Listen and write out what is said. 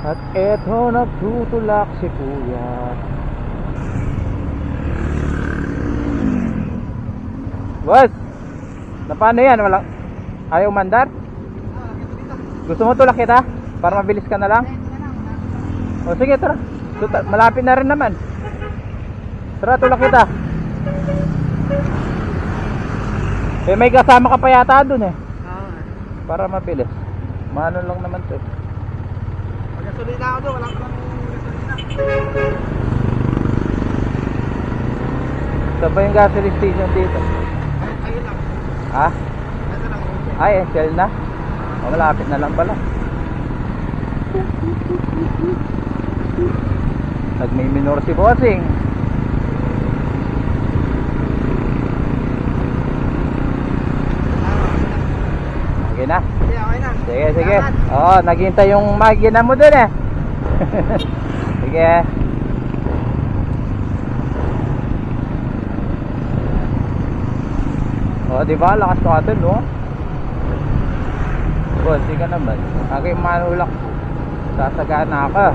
At eto nagtutulak si kuya. Boss, na paano yan? Walang ayaw mandar? Gusto mo tulak kita? Para mabilis ka na lang? O sige, tara. Malapit na rin naman. Tara, tulak kita. Eh, may kasama ka pa yata dun eh. Para mabilis. Mahalo lang naman to. Gasolina ako doon, walang gasolina. Saan ba yung gasoline station dito? Ayun lang. Ha? Ito lang. Ay, Shell na? O, malapit na lang pala. Nagmi-minor si bossing. Okay na? Sige, okay na. Sige, sige. Oo, naghintay yung makina mo dun eh. Sige. O, diba? Lakas ko atin, no? Boss, di ka naman. Kagay manulak. Sasagana ka.